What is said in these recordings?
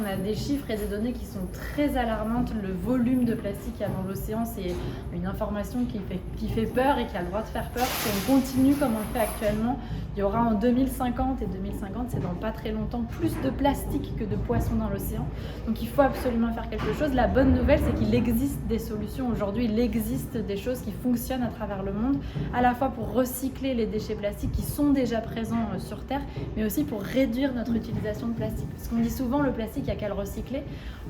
on a des chiffres et des données qui sont très alarmantes. Le volume de plastique qu'il y a dans l'océan, c'est une information qui fait peur et qui a le droit de faire peur. Si on continue comme on le fait actuellement, il y aura en 2050, et 2050 c'est dans pas très longtemps, plus de plastique que de poissons dans l'océan. Donc il faut absolument faire quelque chose. La bonne nouvelle, c'est qu'il existe des solutions aujourd'hui, il existe des choses qui fonctionnent à travers le monde, à la fois pour recycler les déchets plastiques qui sont déjà présents sur Terre, mais aussi pour réduire notre utilisation de plastique. Parce qu'on dit souvent le plastique, il n'y a qu'à le recycler.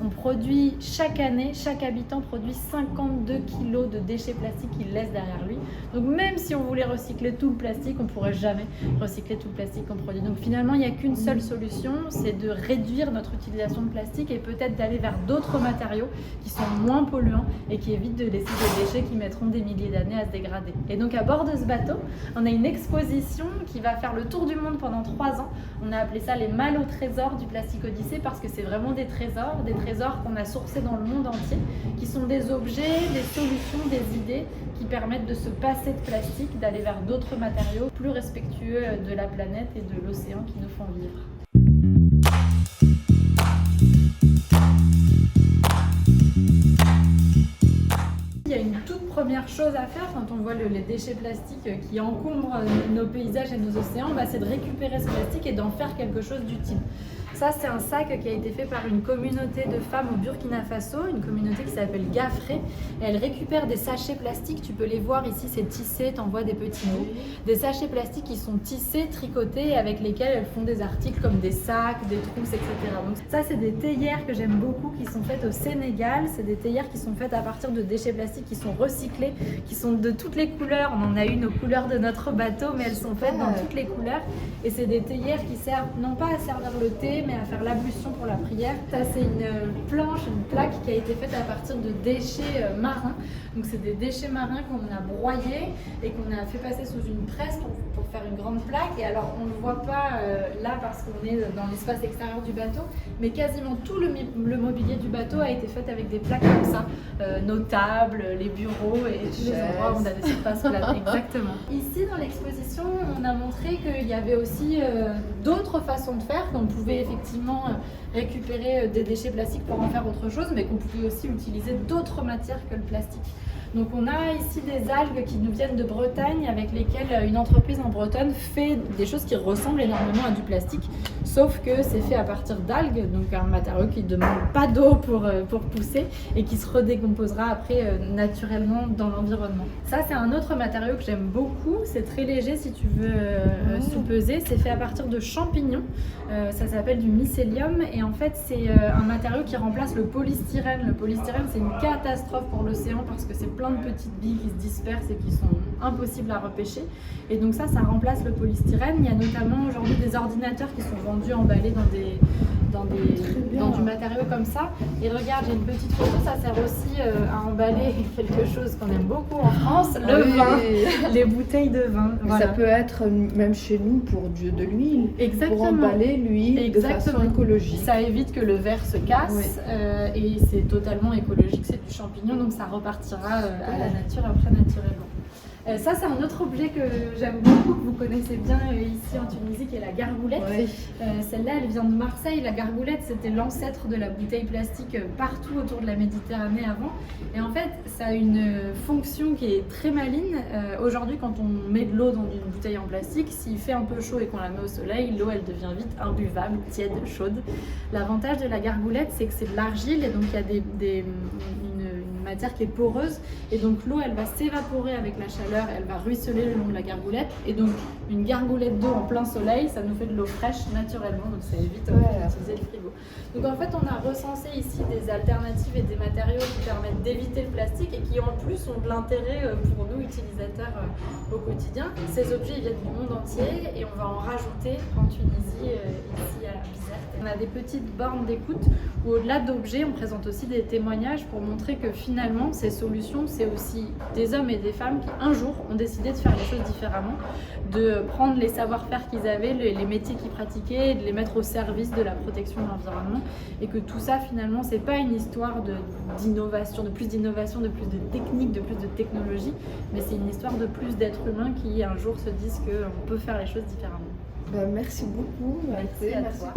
On produit chaque année, chaque habitant produit 52 kilos de déchets plastiques qu'il laisse derrière lui. Donc même si on voulait recycler tout le plastique, on ne pourrait jamais recycler tout le plastique qu'on produit. Donc finalement, il n'y a qu'une seule solution, c'est de réduire notre utilisation de plastique et peut-être d'aller vers d'autres matériaux qui sont moins polluants et qui évitent de laisser des déchets qui mettront des milliers d'années à se dégrader. Et donc à bord de ce bateau, on a une exposition qui va faire le tour du monde pendant 3 ans. On a appelé ça les malles au trésor du Plastic Odyssée parce que c'est vraiment des trésors qu'on a sourcés dans le monde entier, qui sont des objets, des solutions, des idées qui permettent de se passer de plastique, d'aller vers d'autres matériaux plus respectueux de la planète et de l'océan qui nous font vivre. Il y a une toute première chose à faire quand on voit les déchets plastiques qui encombrent nos paysages et nos océans, c'est de récupérer ce plastique et d'en faire quelque chose d'utile. Ça, c'est un sac qui a été fait par une communauté de femmes au Burkina Faso, une communauté qui s'appelle Gafré. Et elle récupère des sachets plastiques, tu peux les voir ici, c'est tissé, t'en vois des petits bouts. Des sachets plastiques qui sont tissés, tricotés, et avec lesquels elles font des articles comme des sacs, des trousses, etc. Donc ça, c'est des théières que j'aime beaucoup, qui sont faites au Sénégal. C'est des théières qui sont faites à partir de déchets plastiques qui sont recyclés, qui sont de toutes les couleurs. On en a une aux couleurs de notre bateau, mais elles sont faites dans toutes les couleurs. Et c'est des théières qui servent non pas à servir le thé, mais à faire l'ablution pour la prière. Ça, c'est une planche, une plaque qui a été faite à partir de déchets marins. Donc c'est des déchets marins qu'on a broyés et qu'on a fait passer sous une presse pour faire une grande plaque. Et alors on ne le voit pas là parce qu'on est dans l'espace extérieur du bateau, mais quasiment tout le mobilier du bateau a été fait avec des plaques comme ça. Nos tables, les bureaux et tous les endroits où on a des surfaces plates. Exactement. Ici dans l'exposition, on a montré qu'il y avait aussi d'autres façons de faire, qu'on pouvait effectivement récupérer des déchets plastiques pour en faire autre chose, mais qu'on pouvait aussi utiliser d'autres matières que le plastique. Donc on a ici des algues qui nous viennent de Bretagne, avec lesquelles une entreprise en Bretagne fait des choses qui ressemblent énormément à du plastique, sauf que c'est fait à partir d'algues, donc un matériau qui ne demande pas d'eau pour pousser et qui se redécomposera après naturellement dans l'environnement. Ça, c'est un autre matériau que j'aime beaucoup, c'est très léger si tu veux sous-peser, c'est fait à partir de champignons, ça s'appelle du mycélium et en fait c'est un matériau qui remplace le polystyrène. Le polystyrène, c'est une catastrophe pour l'océan parce que c'est plein de petites billes qui se dispersent et qui sont impossibles à repêcher. Et donc ça remplace le polystyrène. Il y a notamment aujourd'hui des ordinateurs qui sont vendus emballés dans du matériau comme ça. Et regarde, j'ai une petite photo, ça sert aussi à emballer quelque chose qu'on aime beaucoup en France, le vin, les bouteilles de vin. Voilà. Ça peut être même chez nous pour de l'huile. Exactement. Pour emballer l'huile de façon écologique. Ça évite que le verre se casse et c'est totalement écologique, c'est du champignon, donc ça repartira à la nature après naturellement. Ça, c'est un autre objet que j'aime beaucoup, que vous connaissez bien ici en Tunisie, qui est la gargoulette. Oui. Celle-là, elle vient de Marseille. La gargoulette, c'était l'ancêtre de la bouteille plastique partout autour de la Méditerranée avant. Et en fait, ça a une fonction qui est très maligne. Aujourd'hui, quand on met de l'eau dans une bouteille en plastique, s'il fait un peu chaud et qu'on la met au soleil, l'eau, elle devient vite imbuvable, tiède, chaude. L'avantage de la gargoulette, c'est que c'est de l'argile et donc il y a une matière qui est poreuse et donc l'eau elle va s'évaporer avec la chaleur, elle va ruisseler le long de la gargoulette et donc une gargoulette d'eau en plein soleil ça nous fait de l'eau fraîche naturellement donc ça évite d'utiliser le frigo. Donc en fait on a recensé ici des alternatives et des matériaux qui permettent d'éviter le plastique et qui en plus ont de l'intérêt pour nous utilisateurs au quotidien. Ces objets ils viennent du monde entier et on va en rajouter en Tunisie ici à Bizerte. On a des petites bornes d'écoute où au-delà d'objets on présente aussi des témoignages pour montrer que finalement ces solutions c'est aussi des hommes et des femmes qui un jour ont décidé de faire les choses différemment, de prendre les savoir-faire qu'ils avaient, les métiers qu'ils pratiquaient et de les mettre au service de la protection de l'environnement et que tout ça finalement c'est pas une histoire d'innovation, de plus de techniques, de plus de technologie, mais c'est une histoire de plus d'êtres humains qui un jour se disent qu'on peut faire les choses différemment. Merci beaucoup. Merci à toi.